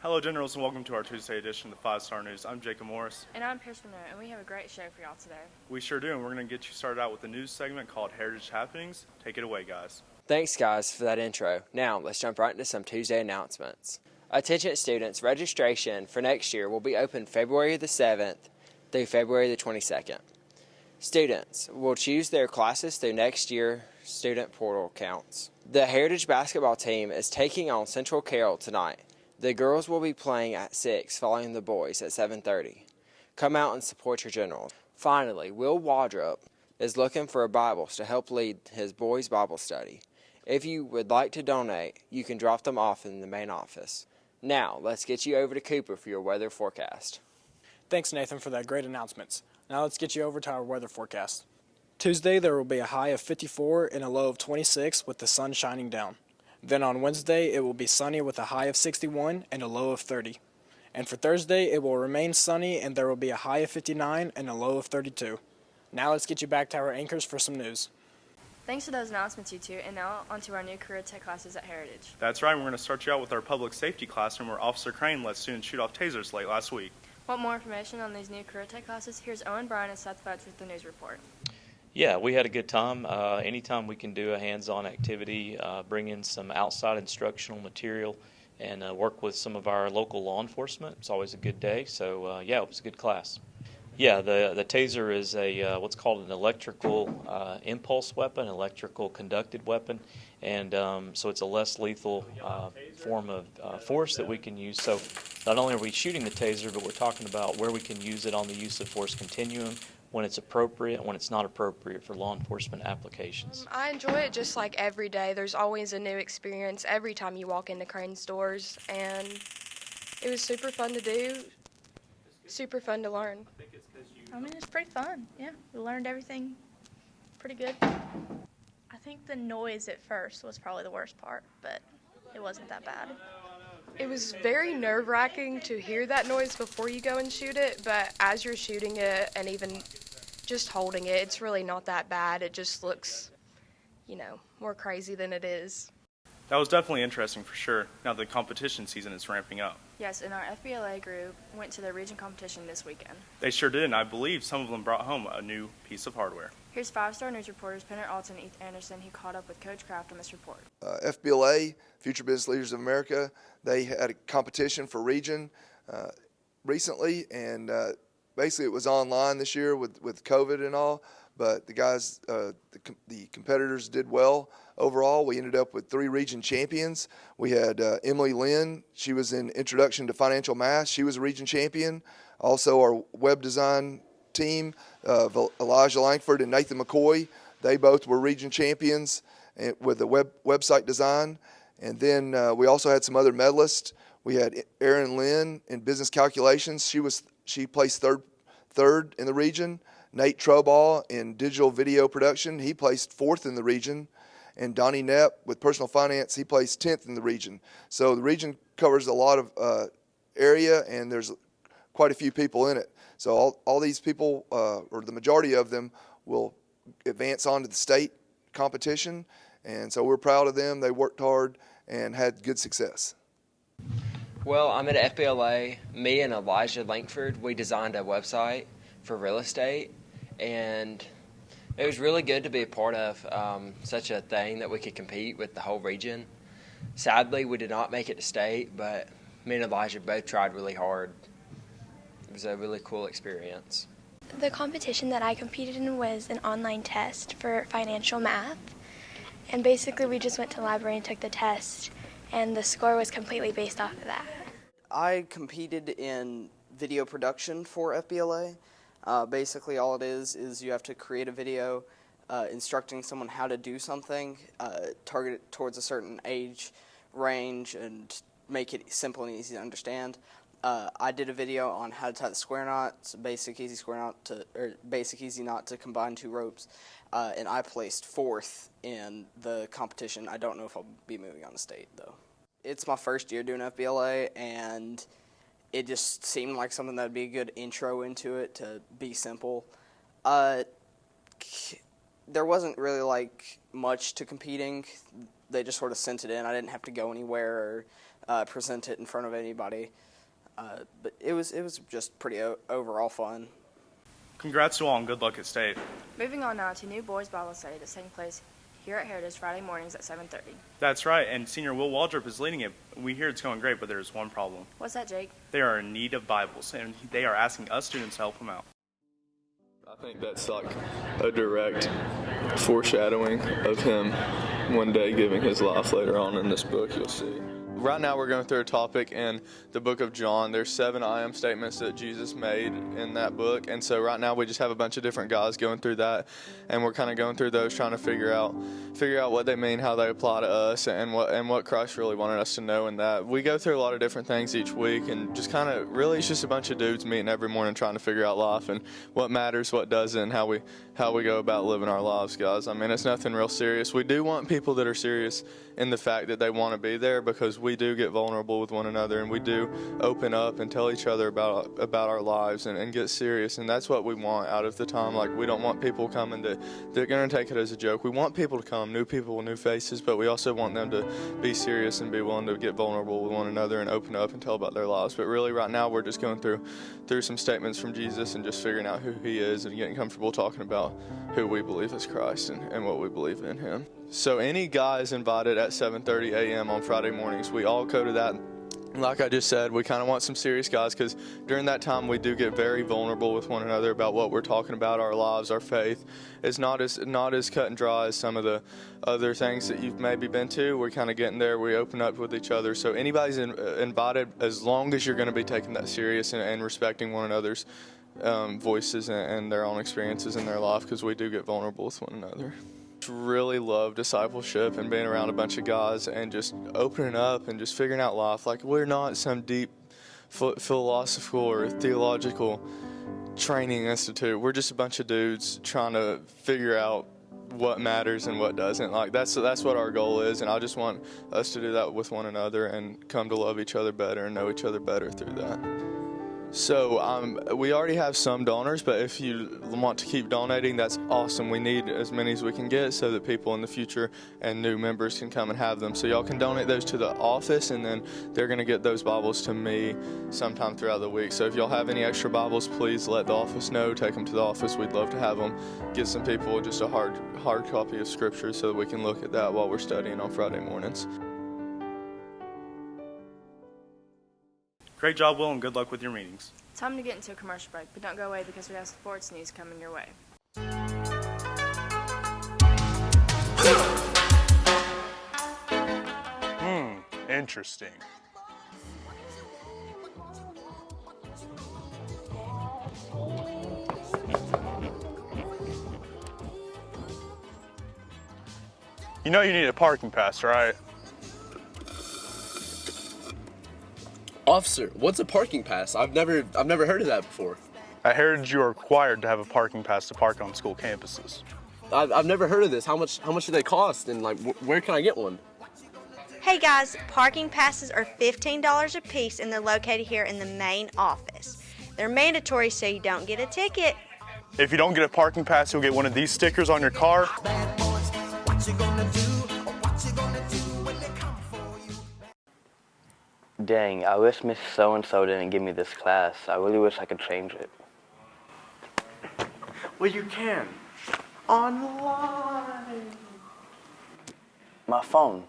Hello, Generals, and welcome to our Tuesday edition of the 5-Star News. I'm Jacob Morris. And I'm Pierce Monroe, and we have a great show for y'all today. We sure do, and we're going to get you started out with a news segment called Heritage Happenings. Take it away, guys. Thanks, guys, for that intro. Now, let's jump right into some Tuesday announcements. Attention students, registration for next year will be open February the 7th through February the 22nd. Students will choose their classes through next year student portal counts. The Heritage basketball team is taking on Central Carroll tonight. The girls will be playing at 6, following the boys at 7:30. Come out and support your Generals. Finally, Will Wadrup is looking for Bibles to help lead his boys' Bible study. If you would like to donate, you can drop them off in the main office. Now, let's get you over to Cooper for your weather forecast. Thanks, Nathan, for that great announcements. Now let's get you over to our weather forecast. Tuesday, there will be a high of 54 and a low of 26 with the sun shining down. Then on Wednesday, it will be sunny with a high of 61 and a low of 30. And for Thursday, it will remain sunny and there will be a high of 59 and a low of 32. Now let's get you back to our anchors for some news. Thanks for those announcements, you two, and now on to our new career tech classes at Heritage. That's right, we're going to start you out with our public safety classroom where Officer Crane let students shoot off tasers late last week. Want more information on these new career tech classes? Here's Owen Bryan and Seth Fudge with the news report. Yeah, we had a good time. Anytime we can do a hands-on activity, bring in some outside instructional material, and work with some of our local law enforcement, it's always a good day. So, yeah, it was a good class. Yeah, the taser is a what's called an electrical impulse weapon, electrical conducted weapon, and so it's a less lethal form of force that we can use. So not only are we shooting the taser, but we're talking about where we can use it on the use of force continuum, when it's appropriate and when it's not appropriate for law enforcement applications. I enjoy it just like every day. There's always a new experience every time you walk into Crane's doors, and it was super fun to do, super fun to learn. I mean, it's pretty fun. Yeah, we learned everything pretty good. I think the noise at first was probably the worst part, but it wasn't that bad. It was very nerve-wracking to hear that noise before you go and shoot it, but as you're shooting it and even just holding it, it's really not that bad. It just looks, more crazy than it is. That was definitely interesting for sure. Now the competition season is ramping up. Yes, and our FBLA group went to the region competition this weekend. They sure did, and I believe some of them brought home a new piece of hardware. Here's 5-Star News reporters Penner Alton and Ethan Anderson, who caught up with Coach Kraft on this report. FBLA, Future Business Leaders of America, they had a competition for region recently, and basically it was online this year with COVID and all, but the guys, the competitors did well overall. We ended up with 3 region champions. We had Emily Lynn. She was in Introduction to Financial Math. She was a region champion. Also our web design team, Elijah Langford and Nathan McCoy, they both were region champions with the website design. And then we also had some other medalists. We had Erin Lynn in business calculations. She placed third in the region. Nate Trobaugh in digital video production. He placed 4th in the region. And Donnie Knapp with personal finance, he placed 10th in the region. So the region covers a lot of area, and there's quite a few people in it. So all these people, or the majority of them, will advance on to the state competition. And so we're proud of them. They worked hard and had good success. Well, I'm at FBLA. Me and Elijah Langford, we designed a website for real estate, and it was really good to be a part of such a thing that we could compete with the whole region. Sadly, we did not make it to state, but me and Elijah both tried really hard. It was a really cool experience. The competition that I competed in was an online test for financial math. And basically we just went to the library and took the test, and the score was completely based off of that. I competed in video production for FBLA. Basically all it is you have to create a video instructing someone how to do something, targeted towards a certain age range, and make it simple and easy to understand. I did a video on how to tie the square knot, basic easy knot to combine 2 ropes, and I placed 4th in the competition. I don't know if I'll be moving on to state though. It's my first year doing FBLA, and it just seemed like something that'd be a good intro into it, to be simple. There wasn't really like much to competing. They just sort of sent it in. I didn't have to go anywhere or present it in front of anybody. But it was just pretty overall fun. Congrats to all and good luck at state. Moving on now to new boys Bible study that's taking place here at Heritage Friday mornings at 7:30. That's right, and Senior Will Waldrop is leading it. We hear it's going great, but there's one problem. What's that, Jake? They are in need of Bibles, and they are asking us students to help them out. I think that's like a direct foreshadowing of him one day giving his life later on in this book, you'll see. Right now we're going through a topic in the book of John. There's 7 I am statements that Jesus made in that book, and so right now we just have a bunch of different guys going through that, and we're kind of going through those, trying to figure out what they mean, how they apply to us, and what Christ really wanted us to know in that. We go through a lot of different things each week, and just kind of really it's just a bunch of dudes meeting every morning trying to figure out life and what matters, what doesn't, and how we go about living our lives, guys. I mean, it's nothing real serious. We do want people that are serious in the fact that they want to be there, because we do get vulnerable with one another, and we do open up and tell each other about our lives and get serious, and that's what we want out of the time. Like, we don't want people coming that they're going to take it as a joke. We want people to come, new people, new faces, but we also want them to be serious and be willing to get vulnerable with one another and open up and tell about their lives. But really right now we're just going through some statements from Jesus and just figuring out who he is and getting comfortable talking about who we believe is Christ and what we believe in him. So any guy is invited at 7:30 a.m. on Friday mornings. We all go to that. Like I just said, we kind of want some serious guys, because during that time we do get very vulnerable with one another about what we're talking about, our lives, our faith. It's not as cut and dry as some of the other things that you've maybe been to. We're kind of getting there. We open up with each other. So anybody's invited, as long as you're going to be taking that serious and respecting one another's voices and their own experiences in their life, because we do get vulnerable with one another. Really love discipleship and being around a bunch of guys and just opening up and just figuring out life. Like, we're not some deep philosophical or theological training institute. We're just a bunch of dudes trying to figure out what matters and what doesn't. Like, that's what our goal is, and I just want us to do that with one another and come to love each other better and know each other better through that. So we already have some donors, but if you want to keep donating, that's awesome. We need as many as we can get so that people in the future and new members can come and have them. So y'all can donate those to the office, and then they're going to get those Bibles to me sometime throughout the week. So if y'all have any extra Bibles, please let the office know. Take them to the office. We'd love to have them. Get some people just a hard copy of Scripture so that we can look at that while we're studying on Friday mornings. Great job, Will, and good luck with your meetings. Time to get into a commercial break, but don't go away because we have sports news coming your way. Interesting. You know you need a parking pass, right? Officer, what's a parking pass? I've never heard of that before. At Heritage, you are required to have a parking pass to park on school campuses. I've never heard of this. How much do they cost, and like where can I get one? Hey guys, parking passes are $15 a piece, and they're located here in the main office. They're mandatory, so you don't get a ticket. If you don't get a parking pass, you'll get one of these stickers on your car. Dang, I wish Miss So-and-so didn't give me this class. I really wish I could change it. Well, you can. Online. My phone.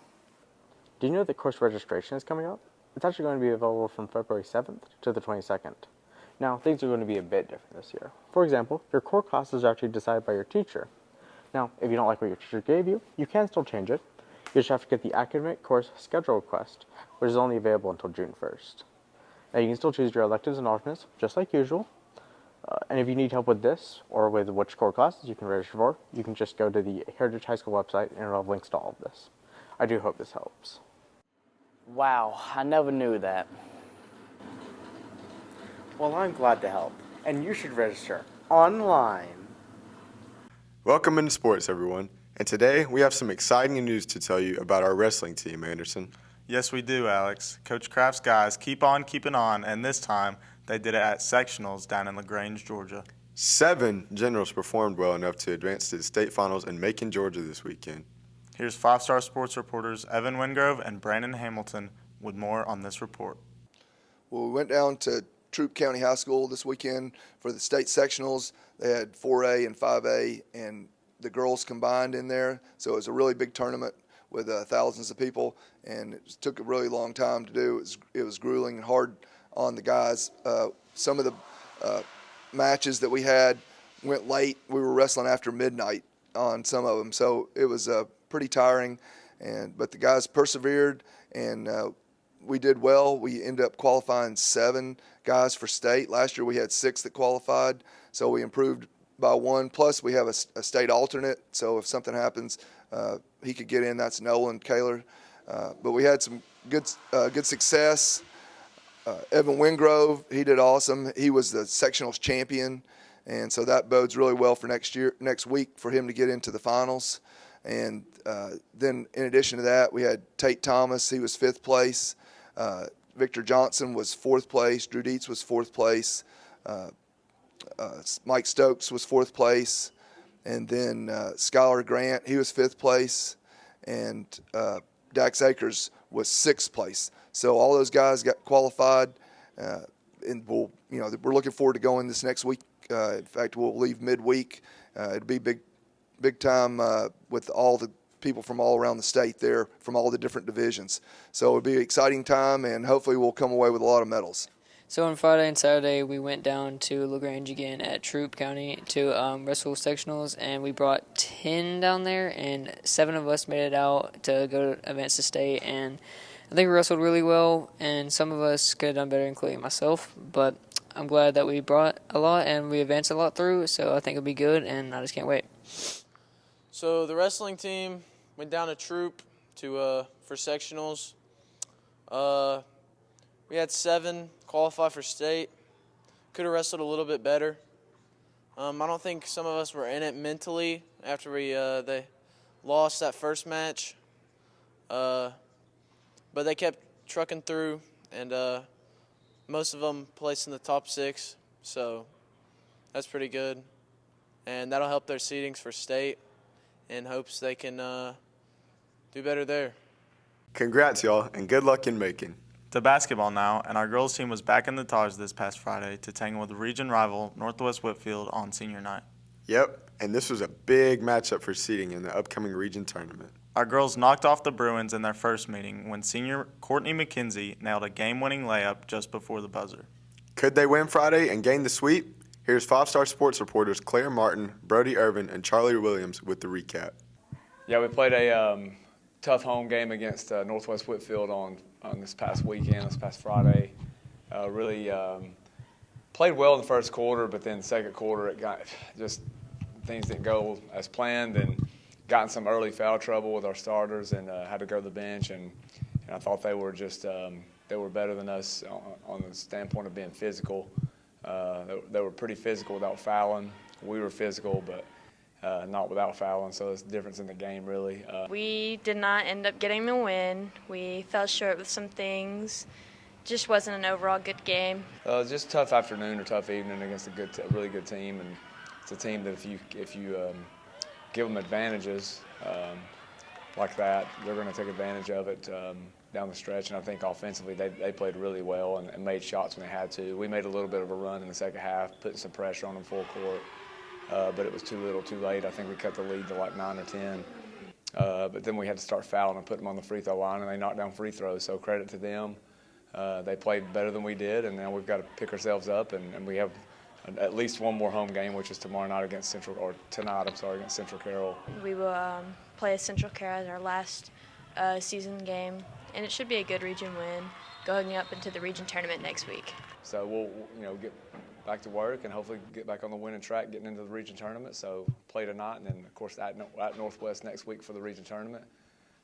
Do you know that course registration is coming up? It's actually going to be available from February 7th to the 22nd. Now, things are going to be a bit different this year. For example, your core classes are actually decided by your teacher. Now, if you don't like what your teacher gave you, you can still change it. You just have to get the academic course schedule request, which is only available until June 1st. Now, you can still choose your electives and alternates, just like usual. And if you need help with this, or with which core classes you can register for, you can just go to the Heritage High School website, and it'll have links to all of this. I do hope this helps. Wow, I never knew that. Well, I'm glad to help, and you should register online. Welcome into sports, everyone. And today we have some exciting news to tell you about our wrestling team, Anderson. Yes, we do, Alex. Coach Kraft's guys keep on keeping on, and this time they did it at sectionals down in LaGrange, Georgia. 7 generals performed well enough to advance to the state finals in Macon, Georgia this weekend. Here's 5-star sports reporters Evan Wingrove and Brandon Hamilton with more on this report. Well, we went down to Troup County High School this weekend for the state sectionals. They had 4A and 5A and the girls combined in there, so it was a really big tournament with thousands of people, and it took a really long time to do. It was grueling and hard on the guys. Some of the matches that we had went late. We were wrestling after midnight on some of them, so it was pretty tiring. But the guys persevered, and we did well. We ended up qualifying 7 guys for state. Last year we had 6 that qualified, so we improved by 1. Plus we have a state alternate, so if something happens, he could get in. That's Nolan Kaler. But we had some good success. Evan Wingrove, he did awesome. He was the sectionals champion, and so that bodes really well for next week for him to get into the finals. And then in addition to that, we had Tate Thomas. He was 5th place. Victor Johnson was 4th place. Drew Dietz was 4th place. Mike Stokes was 4th place. And then Skylar Grant, he was 5th place. And Dax Akers was 6th place. So all those guys got qualified. And we're looking forward to going this next week. In fact, we'll leave midweek. It'll be big time with all the people from all around the state there, from all the different divisions. So it'll be an exciting time, and hopefully we'll come away with a lot of medals. So on Friday and Saturday, we went down to LaGrange again at Troup County to wrestle sectionals, and we brought 10 down there, and 7 of us made it out to go to advance to state, and I think we wrestled really well, and some of us could have done better, including myself, but I'm glad that we brought a lot, and we advanced a lot through, so I think it'll be good, and I just can't wait. So the wrestling team went down to Troup for sectionals. We had 7 qualify for state. Could have wrestled a little bit better. I don't think some of us were in it mentally after they lost that first match. But they kept trucking through, and most of them placed in the top 6, so that's pretty good. And that'll help their seedings for state, in hopes they can do better there. Congrats, y'all, and good luck in Macon. To basketball now, and our girls team was back in the Taj this past Friday to tangle with region rival Northwest Whitfield on senior night. Yep, and this was a big matchup for seeding in the upcoming region tournament. Our girls knocked off the Bruins in their first meeting when senior Courtney McKenzie nailed a game-winning layup just before the buzzer. Could they win Friday and gain the sweep? Here's 5-star sports reporters Claire Martin, Brody Irvin, and Charlie Williams with the recap. Yeah, we played a tough home game against Northwest Whitfield on this past weekend, this past Friday. Really played well in the first quarter, but then the second quarter things didn't go as planned, and got in some early foul trouble with our starters, and had to go to the bench. And I thought they were they were better than us on the standpoint of being physical. They were pretty physical without fouling. We were physical, but not without fouling, so there's a difference in the game, really. We did not end up getting the win. We fell short with some things. Just wasn't an overall good game. Just a tough afternoon or tough evening against a really good team, and it's a team that if you give them advantages like that, they're going to take advantage of it down the stretch. And I think offensively they played really well and made shots when they had to. We made a little bit of a run in the second half, putting some pressure on them full court. But it was too little, too late. I think we cut the lead to like 9 or 10. But then we had to start fouling and put them on the free throw line, and they knocked down free throws. So credit to them. They played better than we did, and now we've got to pick ourselves up. And we have at least one more home game, which is tonight against Central Carroll. We will play Central Carroll as our last season game, and it should be a good region win going up into the region tournament next week. So we'll get back to work and hopefully get back on the winning track getting into the region tournament. So play tonight, and then of course at Northwest next week for the region tournament.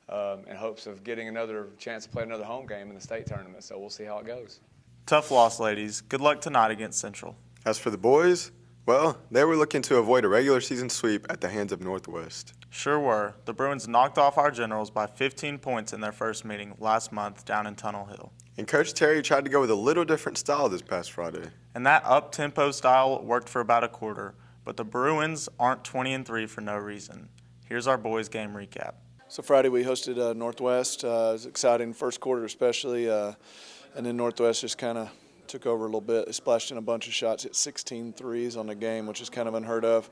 in hopes of getting another chance to play another home game in the state tournament. So we'll see how it goes. Tough loss, ladies. Good luck tonight against Central. As for the boys, well, they were looking to avoid a regular season sweep at the hands of Northwest. Sure were. The Bruins knocked off our Generals by 15 points in their first meeting last month down in Tunnel Hill. And Coach Terry tried to go with a little different style this past Friday. And that up-tempo style worked for about a quarter, but the Bruins aren't 20-3 for no reason. Here's our boys' game recap. So Friday we hosted Northwest. It was exciting, first quarter especially, and then Northwest just kind of took over a little bit. They splashed in a bunch of shots, hit 16 threes on the game, which is kind of unheard of.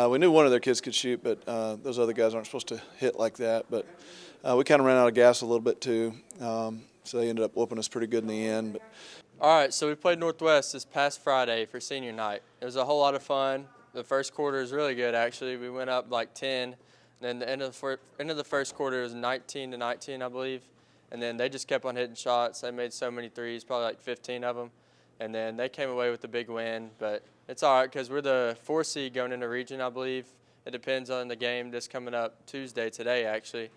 We knew one of their kids could shoot, but those other guys aren't supposed to hit like that. But we kind of ran out of gas a little bit too, so they ended up whooping us pretty good in the end. But all right, so we played Northwest this past Friday for senior night. It was a whole lot of fun. The first quarter was really good, actually. We went up like 10. And then the end of the first quarter was 19-19, I believe. And then they just kept on hitting shots. They made so many threes, probably like 15 of them. And then they came away with a big win. But it's all right because we're the 4th seed going into region, I believe. It depends on the game that's coming up today, actually.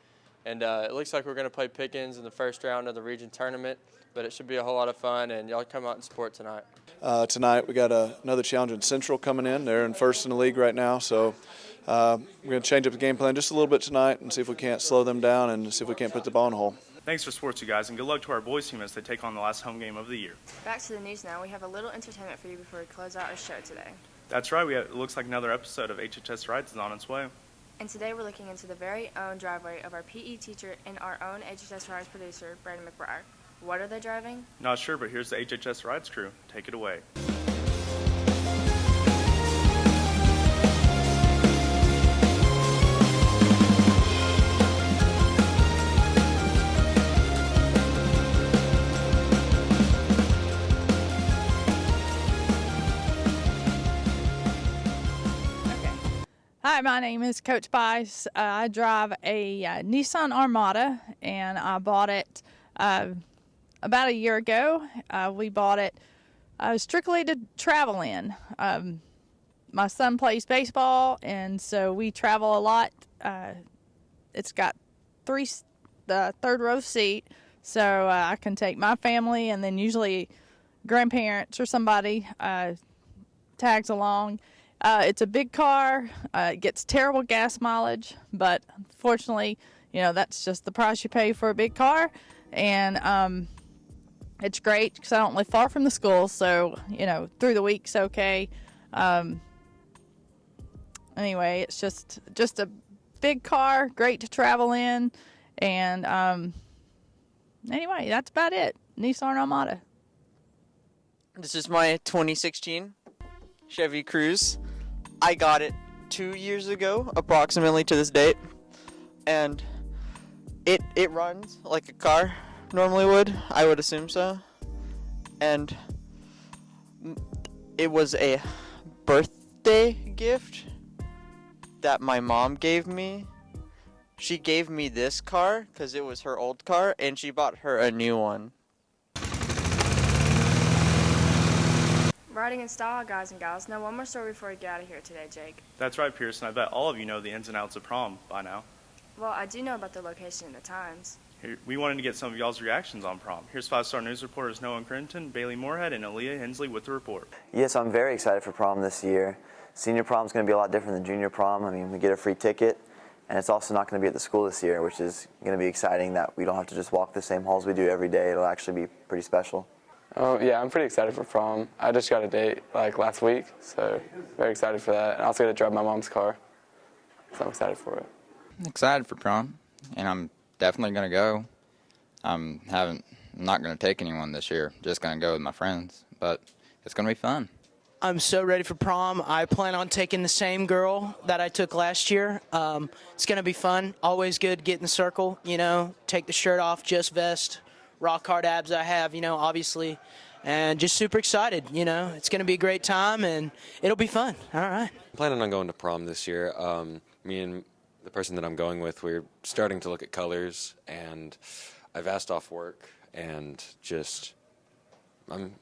And it looks like we're going to play Pickens in the first round of the region tournament. But it should be a whole lot of fun, and y'all come out and support tonight. Tonight we got another challenge in Central coming in. They're in first in the league right now, so we're going to change up the game plan just a little bit tonight and see if we can't slow them down and see if we can't put the ball in the hole. Thanks for sports, you guys, and good luck to our boys team as they take on the last home game of the year. Back to the news now. We have a little entertainment for you before we close out our show today. That's right. It looks like another episode of HHS Rides is on its way. And today we're looking into the very own driveway of our PE teacher and our own HHS Rides producer, Brandon McBride. What are they driving? Not sure, but here's the HHS Rides crew. Take it away. Hi, my name is Coach Bice. I drive a Nissan Armada, and I bought it about a year ago. We bought it strictly to travel in. My son plays baseball, and so we travel a lot. It's got the third row seat, so I can take my family, and then usually grandparents or somebody tags along. It's a big car. It gets terrible gas mileage, but fortunately, that's just the price you pay for a big car. And it's great because I don't live far from the school, so, through the week's okay. Anyway, it's just a big car, great to travel in. And anyway, that's about it. Nissan Armada. This is my 2016 Chevy Cruze. I got it 2 years ago, approximately to this date, and it runs like a car normally would. I would assume so. And it was a birthday gift that my mom gave me. She gave me this car because it was her old car, and she bought her a new one. Riding in style, guys and gals. Now, one more story before we get out of here today, Jake. That's right, Pearson. I bet all of you know the ins and outs of prom by now. Well, I do know about the location and the times. We wanted to get some of y'all's reactions on prom. Here's 5-star news reporters Noah Crinton, Bailey Moorhead, and Aaliyah Hensley with the report. Yes, I'm very excited for prom this year. Senior prom is going to be a lot different than junior prom. I mean, we get a free ticket, and it's also not going to be at the school this year, which is going to be exciting that we don't have to just walk the same halls we do every day. It'll actually be pretty special. Oh, yeah, I'm pretty excited for prom. I just got a date last week, so very excited for that. And I also get to drive my mom's car, so I'm excited for it. I'm excited for prom, and I'm definitely going to go. I'm not going to take anyone this year, just going to go with my friends, but it's going to be fun. I'm so ready for prom. I plan on taking the same girl that I took last year. It's going to be fun. Always good to get in the circle, take the shirt off, just vest, rock hard abs I have, obviously, and just super excited, It's going to be a great time, and it'll be fun. All right. I'm planning on going to prom this year. Me and the person that I'm going with, we're starting to look at colors, and I've asked off work, and I'm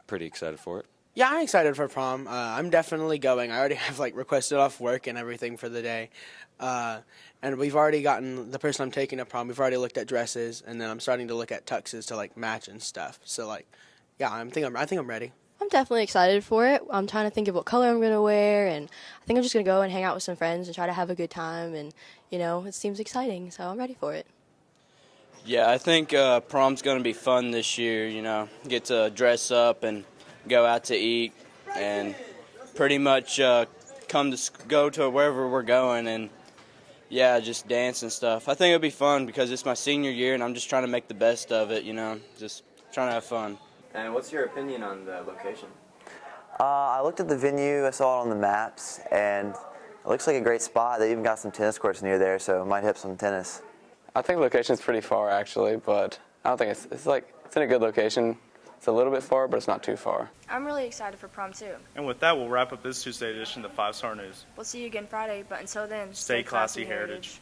pretty excited for it. Yeah, I'm excited for prom. I'm definitely going. I already have requested off work and everything for the day. And we've already gotten the person I'm taking to prom. We've already looked at dresses, and then I'm starting to look at tuxes to match and stuff. So yeah, I think I'm ready. I'm definitely excited for it. I'm trying to think of what color I'm going to wear, and I think I'm just going to go and hang out with some friends and try to have a good time, and, it seems exciting, so I'm ready for it. Yeah, I think prom's going to be fun this year, get to dress up and go out to eat and pretty much go to wherever we're going and, yeah, just dance and stuff. I think it'll be fun because it's my senior year, and I'm just trying to make the best of it, just trying to have fun. And what's your opinion on the location? I looked at the venue, I saw it on the maps, and it looks like a great spot. They even got some tennis courts near there, so it might hit some tennis. I think the location's pretty far actually, but I don't think it's in a good location. It's a little bit far, but it's not too far. I'm really excited for prom too. And with that, we'll wrap up this Tuesday edition of 5 Star News. We'll see you again Friday, but until then, Stay classy, Heritage.